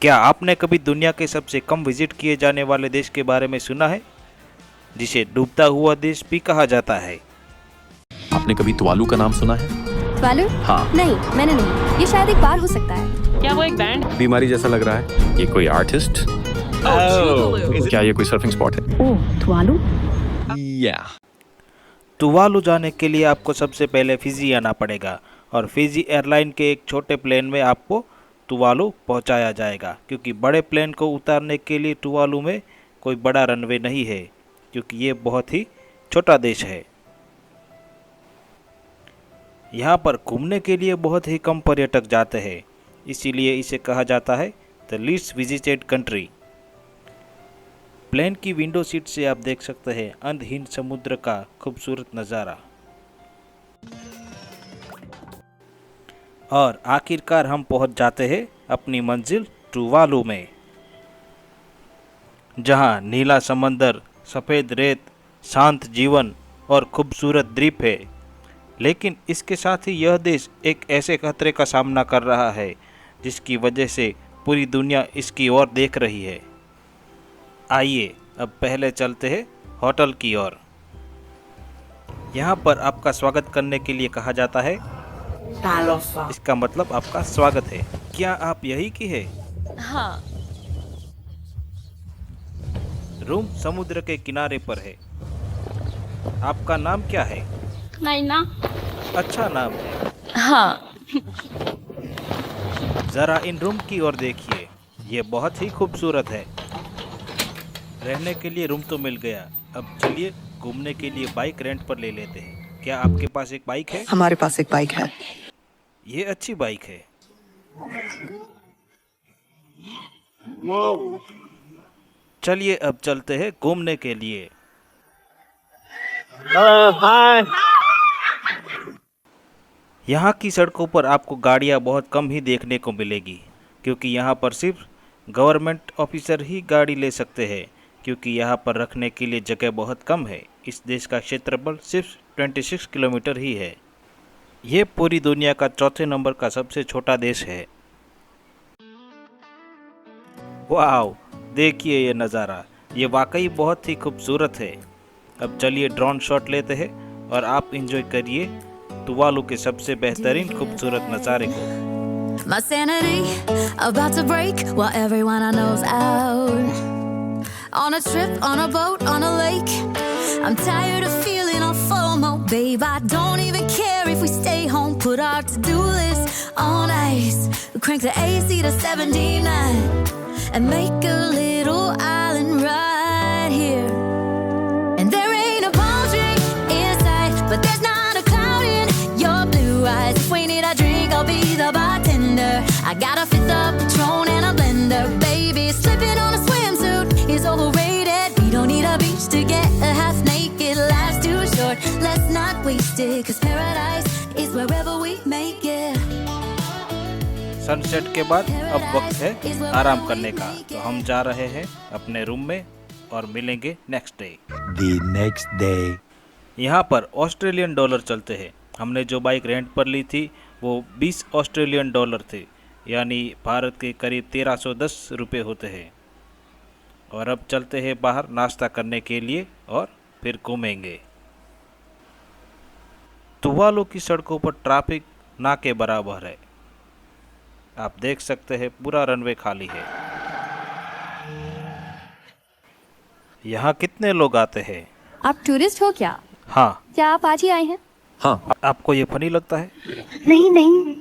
क्या आपने कभी दुनिया के सबसे कम विजिट किए जाने वाले देश के बारे में सुना है, जिसे डूबता हुआ देश भी कहा जाता है? आपने कभी तुवालू का नाम सुना है? तुवालू? हाँ। नहीं, मैंने नहीं। ये शायद एक बार हो सकता है। क्या वो एक बैंड? बीमारी जैसा लग रहा है। ये कोई आर्टिस्ट? क्या ये कोई सर्फिंग स्पॉट है? ओह, तुवालू? या तुवालू जाने के लिए आपको सबसे पहले फिजी आना पड़ेगा और फिजी एयरलाइन के एक छोटे प्लेन में आपको तुवालू पहुंचाया जाएगा, क्योंकि बड़े प्लेन को उतारने के लिए तुवालू में कोई बड़ा रनवे नहीं है, क्योंकि ये बहुत ही छोटा देश है। यहाँ पर घूमने के लिए बहुत ही कम पर्यटक जाते हैं, इसीलिए इसे कहा जाता है the least visited country. Plane की विंडो सीट से आप देख सकते हैं अंतहीन समुद्र का खूबसूरत नज़ारा। और आखिरकार हम पहुंच जाते हैं अपनी मंजिल तुवालू में, जहां नीला समंदर, सफ़ेद रेत, शांत जीवन और खूबसूरत द्वीप है। लेकिन इसके साथ ही यह देश एक ऐसे खतरे का सामना कर रहा है जिसकी वजह से पूरी दुनिया इसकी ओर देख रही है। आइए अब पहले चलते हैं होटल की ओर। यहाँ पर आपका स्वागत करने के लिए कहा जाता है तालोफा। इसका मतलब आपका स्वागत है। क्या आप यही की है? हाँ। रूम समुद्र के किनारे पर है। आपका नाम क्या है? नैना। अच्छा नाम है। हाँ। जरा इन रूम की ओर देखिए, ये बहुत ही खूबसूरत है। रहने के लिए रूम तो मिल गया, अब चलिए घूमने के लिए बाइक रेंट पर ले लेते हैं। क्या आपके पास एक बाइक है? हमारे पास एक बाइक है। ये अच्छी बाइक है। चलिए अब चलते हैं घूमने के लिए। यहाँ की सड़कों पर आपको गाड़ियाँ बहुत कम ही देखने को मिलेगी, क्योंकि यहाँ पर सिर्फ गवर्नमेंट ऑफिसर ही गाड़ी ले सकते हैं, क्योंकि यहाँ पर रखने के लिए जगह बहुत कम है। इस देश का क्षेत्रफल सिर्फ 26 किलोमीटर ही है। ये पूरी दुनिया का चौथे नंबर का सबसे छोटा देश है। वाह, देखिए ये नज़ारा, ये वाकई बहुत ही खूबसूरत है। अब चलिए ड्रोन शॉट लेते हैं और आप एंजॉय करिए तुवालू के सबसे बेहतरीन खूबसूरत नज़ारे को। My sanity about to break while everyone I know's out. On a trip, on a boat, on a lake. I'm tired of feeling all FOMO, babe. I don't even care if we stay home. Put our to-do list on ice. Crank the AC to 79 and make a little island right here. And there ain't a palm tree in sight, but there's not a cloud in your blue eyes. If we need a drink, I'll be the bartender. I got a fifth of Patron and a blender, baby. Slipping on a swimsuit is overrated. We don't need a beach to get a half naked. Life's too short, let's not waste it. Cause paradise is wherever we make it. Sunset के बाद अब वक्त है आराम करने का, तो हम जा रहे हैं अपने रूम में और मिलेंगे next day. The next day. यहाँ पर ऑस्ट्रेलियन डॉलर चलते हैं। हमने जो बाइक रेंट पर ली थी वो 20 ऑस्ट्रेलियन डॉलर थे, यानी भारत के करीब 1310 रुपये होते हैं। और अब चलते हैं बाहर नाश्ता करने के लिए और फिर घूमेंगे। तुवालू की सड़कों पर ट्रैफिक ना के बराबर है। आप देख सकते हैं पूरा रनवे खाली है। यहाँ कितने लोग आते हैं? आप टूरिस्ट हो क्या? हाँ। क्या आप आज ही आए हैं? हाँ। आपको ये फनी लगता है? नहीं नहीं।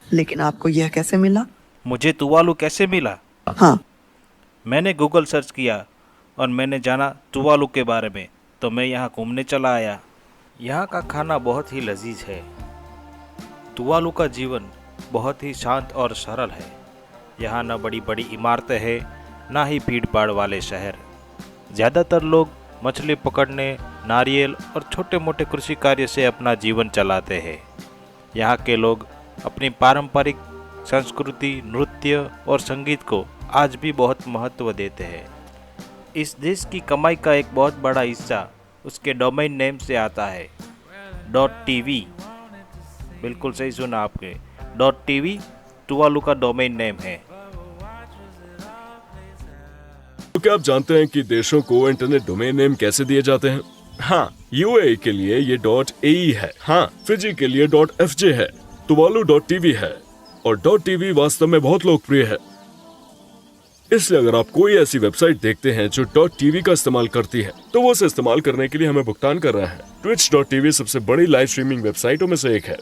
लेकिन आपको यह कैसे मिला? मुझे तुवालू कैसे मिला? हाँ। मैंने गूगल सर्च किया और मैंने जाना तुवालू के बारे में, तो मैं यहाँ घूमने चला आया। यहाँ का खाना बहुत ही लजीज है। तुवालू का जीवन बहुत ही शांत और सरल है। यहाँ न बड़ी बड़ी इमारतें हैं, ना ही भीड़ भाड़ वाले शहर। ज़्यादातर लोग मछली पकड़ने, नारियल और छोटे मोटे कृषि कार्य से अपना जीवन चलाते हैं। यहाँ के लोग अपनी पारंपरिक संस्कृति, नृत्य और संगीत को आज भी बहुत महत्व देते हैं। इस देश की कमाई का एक बहुत बड़ा हिस्सा उसके डोमेन नेम से आता है, .tv। बिल्कुल सही सुना आपने, .tv टुवालू का डोमेन नेम है। तो क्या आप जानते हैं कि देशों को इंटरनेट डोमेन नेम कैसे दिए जाते हैं? हाँ, यूएई के लिए ये .ae है, हाँ, फिजी के लिए .fj है, tuvalu.tv है और .tv वास्तव में बहुत लोकप्रिय है। इसलिए अगर आप कोई ऐसी वेबसाइट देखते हैं जो .tv का इस्तेमाल करती है तो वो उसे इस्तेमाल करने के लिए हमें भुगतान कर रहा है। Twitch.tv सबसे बड़ी लाइव स्ट्रीमिंग वेबसाइटों में से एक है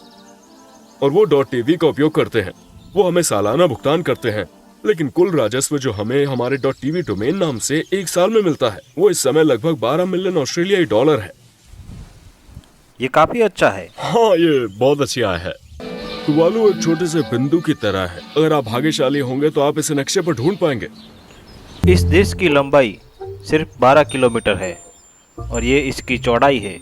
और वो .tv का उपयोग करते हैं। वो हमें सालाना भुगतान करते हैं, लेकिन कुल राजस्व जो हमें हमारे .tv डोमेन नाम से एक साल में मिलता है वो इस समय लगभग 12 मिलियन ऑस्ट्रेलियाई डॉलर है। ये काफी अच्छा है। हाँ, ये बहुत अच्छी आय है। तुवालू एक छोटे से बिंदु की तरह है। अगर आप भाग्यशाली होंगे तो आप इसे नक्शे पर ढूंढ पाएंगे। इस देश की लंबाई सिर्फ 12 किलोमीटर है और ये इसकी चौड़ाई है।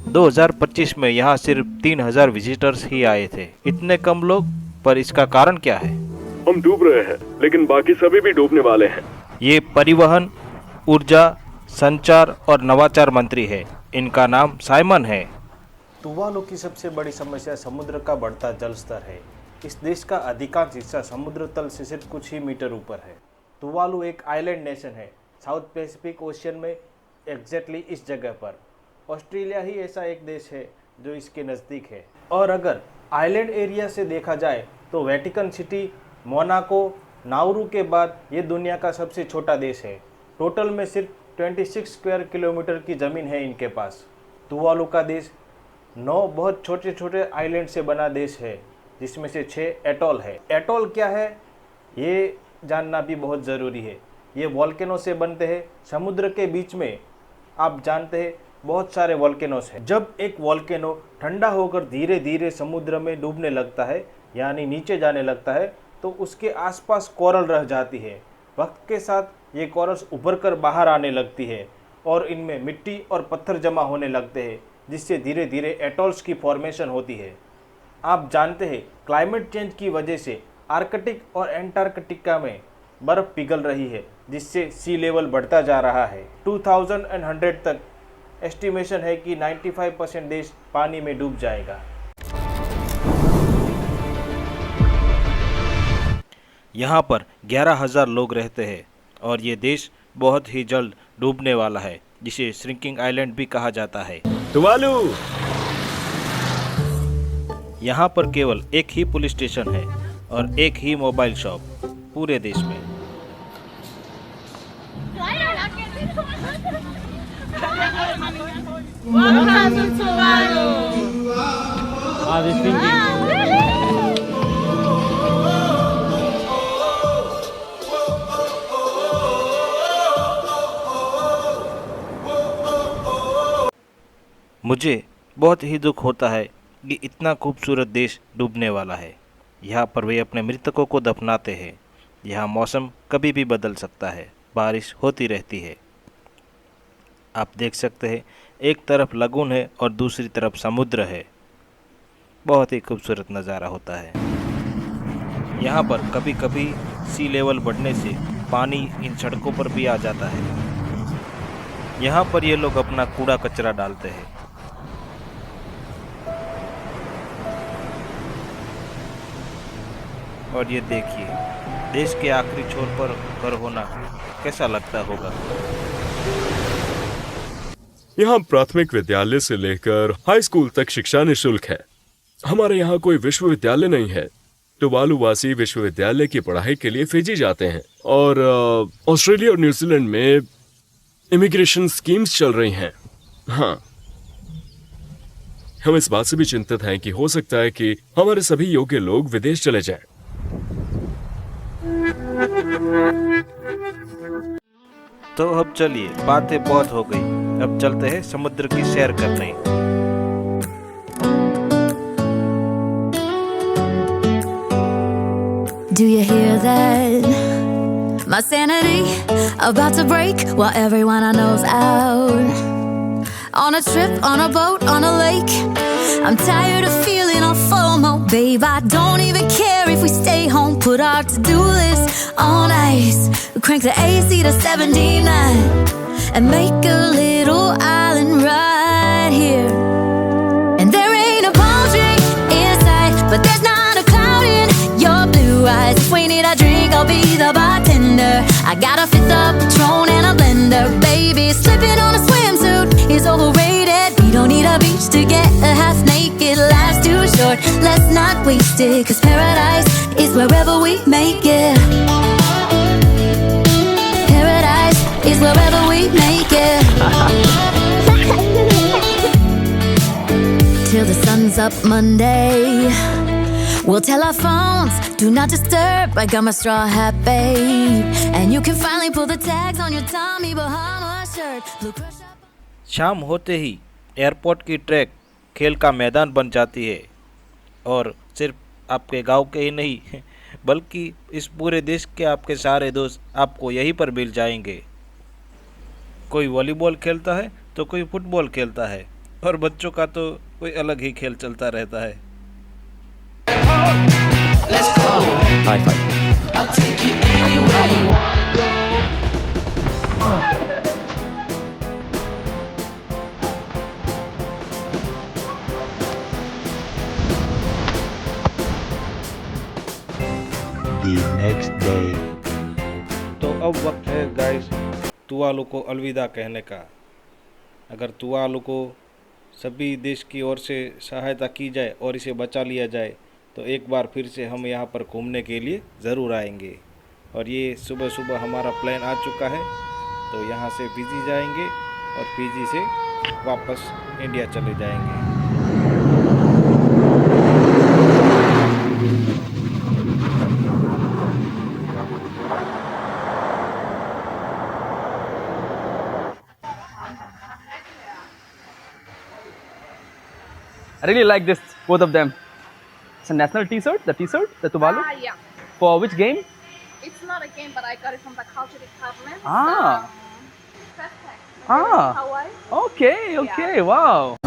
2025 में यहाँ सिर्फ 3000 विजिटर्स ही आए थे। इतने कम लोग, पर इसका कारण क्या है? हम डूब रहे हैं, लेकिन बाकी सभी भी डूबने वाले हैं। ये परिवहन, ऊर्जा, संचार और नवाचार मंत्री है। इनका नाम साइमन है। तुवालू की सबसे बड़ी समस्या समुद्र का बढ़ता जल स्तर है। इस देश का अधिकांश हिस्सा समुद्र तल से सिर्फ कुछ ही मीटर ऊपर है। तुवालू एक आइलैंड नेशन है, साउथ पैसिफिक ओशियन में एग्जैक्टली इस जगह पर। ऑस्ट्रेलिया ही ऐसा एक देश है जो इसके नज़दीक है। और अगर आइलैंड एरिया से देखा जाए तो वेटिकन सिटी, मोनाको, नाउरू के बाद ये दुनिया का सबसे छोटा देश है। टोटल में सिर्फ 26 स्क्वायर किलोमीटर की ज़मीन है इनके पास। तुवालू का देश 9 बहुत छोटे छोटे आइलैंड से बना देश है, जिसमें से 6 एटॉल है। एटॉल क्या है ये जानना भी बहुत ज़रूरी है। ये वॉल्केनो से बनते हैं। समुद्र के बीच में आप जानते हैं बहुत सारे वॉल्केनोस हैं। जब एक वॉल्केनो ठंडा होकर धीरे धीरे समुद्र में डूबने लगता है, यानी नीचे जाने लगता है, तो उसके आसपास कोरल रह जाती है। वक्त के साथ ये कोरल्स उभर कर बाहर आने लगती है और इनमें मिट्टी और पत्थर जमा होने लगते हैं, जिससे धीरे धीरे एटॉल्स की फॉर्मेशन होती है। आप जानते हैं क्लाइमेट चेंज की वजह से आर्कटिक और एंटार्कटिका में बर्फ़ पिघल रही है, जिससे सी लेवल बढ़ता जा रहा है। 2100 तक एस्टिमेशन है कि 95% देश पानी में डूब जाएगा। यहाँ पर 11,000 लोग रहते हैं और ये देश बहुत ही जल्द डूबने वाला है, जिसे श्रिंकिंग आइलैंड भी कहा जाता है। तुवालू यहाँ पर केवल एक ही पुलिस स्टेशन है और एक ही मोबाइल शॉप पूरे देश में। मुझे बहुत ही दुख होता है कि इतना खूबसूरत देश डूबने वाला है। यहाँ पर वे अपने मृतकों को दफनाते हैं। यहाँ मौसम कभी भी बदल सकता है, बारिश होती रहती है। आप देख सकते हैं एक तरफ लगून है और दूसरी तरफ समुद्र है। बहुत ही खूबसूरत नज़ारा होता है। यहाँ पर कभी कभी सी लेवल बढ़ने से पानी इन सड़कों पर भी आ जाता है। यहाँ पर ये लोग अपना कूड़ा कचरा डालते हैं। और ये देखिए, देश के आखिरी छोर पर घर होना कैसा लगता होगा। यहाँ प्राथमिक विद्यालय से लेकर हाई स्कूल तक शिक्षा निःशुल्क है। हमारे यहाँ कोई विश्वविद्यालय नहीं है। तुवालू वासी विश्वविद्यालय की पढ़ाई के लिए फिजी जाते हैं और ऑस्ट्रेलिया और न्यूजीलैंड में इमिग्रेशन स्कीम्स चल रही हैं। हाँ, हम इस बात से भी चिंतित हैं कि हो सकता है कि हमारे सभी योग्य लोग विदेश चले जाएं। तो अब चलिए, बातें बहुत हो गई, अब चलते हैं समुद्र की सैर करने। Do you hear that? My sanity about to break while everyone I know's out. On a trip, on a boat, on a lake. I'm tired of feeling all FOMO, babe. I don't even care if we stay home. Put our to-do list on ice. Crank the AC to 79 and make a little island right here. And there ain't a palm tree in sight, but there's not a cloud in your blue eyes. I got a fifth of Patron and a blender, baby. Slipping on a swimsuit is overrated. We don't need a beach to get a half naked. Life's too short, let's not waste it. Cause paradise is wherever we make it. Paradise is wherever we make it. Till the sun's up Monday, we'll tell our phones, do not disturb. I got my straw hat, babe. And you can finally pull the tags on your Tommy Bahama shirt. Blue crush up. शाम होते ही airport की track खेल का मैदान बन जाती है और सिर्फ आपके गांव के ही नहीं बल्कि इस पूरे देश के आपके सारे दोस्त आपको यहीं पर मिल जाएंगे। कोई वॉलीबॉल खेलता है तो कोई फुटबॉल खेलता है और बच्चों का तो कोई अलग ही खेल चलता रहता है। High five. The next day. तो अब वक्त है गाइस तुवालू को अलविदा कहने का। अगर तुवालू को सभी देश की ओर से सहायता की जाए और इसे बचा लिया जाए तो एक बार फिर से हम यहाँ पर घूमने के लिए ज़रूर आएंगे। और ये सुबह सुबह हमारा प्लान आ चुका है, तो यहाँ से फिजी जाएंगे और फिजी से वापस इंडिया चले जाएंगे। I really like this, both of them. It's a national t-shirt, the Tuvalu. Yeah. For which game? It's not a game, but I got it from the culture department. Ah. Press tag. Ah. Hawaii. Okay, wow.